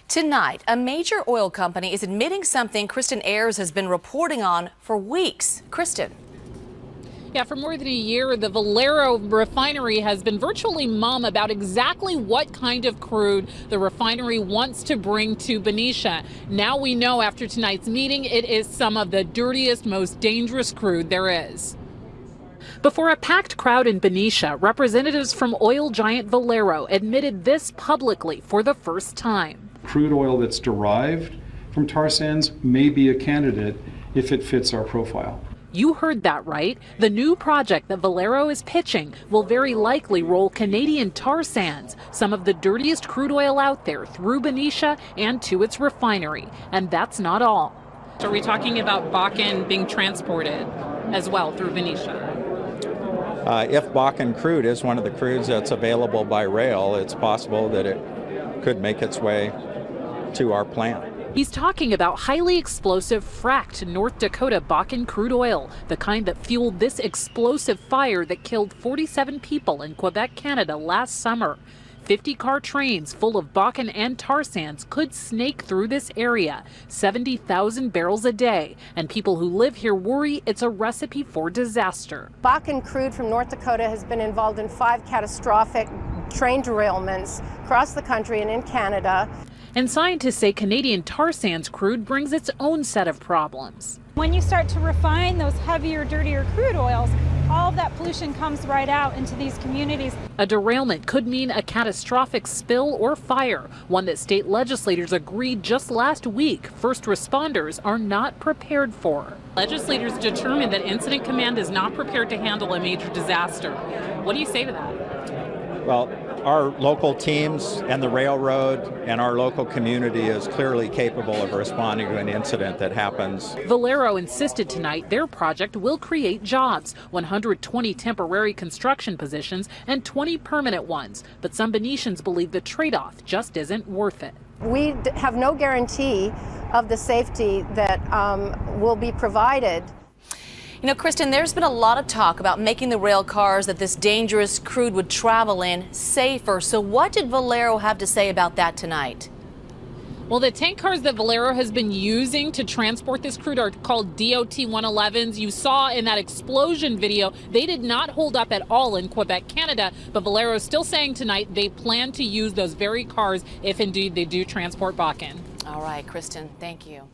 Tonight, a major oil company is admitting something Kristen Ayers has been reporting on for weeks. Kristen. Yeah, for more than a year, the Valero refinery has been virtually mum about exactly what kind of crude the refinery wants to bring to Benicia. Now we know after tonight's meeting, it is some of the dirtiest, most dangerous crude there is. Before a packed crowd in Benicia, representatives from oil giant Valero admitted this publicly for the first time. Crude oil that's derived from tar sands may be a candidate if it fits our profile. You heard that right. The new project that Valero is pitching will very likely roll Canadian tar sands, some of the dirtiest crude oil out there, through Benicia and to its refinery. And that's not all. So are we talking about Bakken being transported as well through Benicia? If Bakken crude is one of the crudes that's available by rail, it's possible that it could make its way to our plant. He's talking about highly explosive fracked North Dakota Bakken crude oil, the kind that fueled this explosive fire that killed 47 people in Quebec, Canada last summer. 50-car trains full of Bakken and tar sands could snake through this area, 70,000 barrels a day, and people who live here worry it's a recipe for disaster. Bakken crude from North Dakota has been involved in 5 catastrophic train derailments across the country and in Canada. And scientists say Canadian tar sands crude brings its own set of problems. When you start to refine those heavier, dirtier crude oils, all of that pollution comes right out into these communities. A derailment could mean a catastrophic spill or fire, one that state legislators agreed just last week first responders are not prepared for. Legislators determined that Incident Command is not prepared to handle a major disaster. What do you say to that? Well, our local teams and the railroad and our local community is clearly capable of responding to an incident that happens. Valero insisted tonight their project will create jobs, 120 temporary construction positions and 20 permanent ones. But some Benicians believe the trade-off just isn't worth it. We have no guarantee of the safety that will be provided. You know, Kristen, there's been a lot of talk about making the rail cars that this dangerous crude would travel in safer. So what did Valero have to say about that tonight? Well, the tank cars that Valero has been using to transport this crude are called DOT 111s. You saw in that explosion video, they did not hold up at all in Quebec, Canada. But Valero is still saying tonight they plan to use those very cars if indeed they do transport Bakken. All right, Kristen, thank you.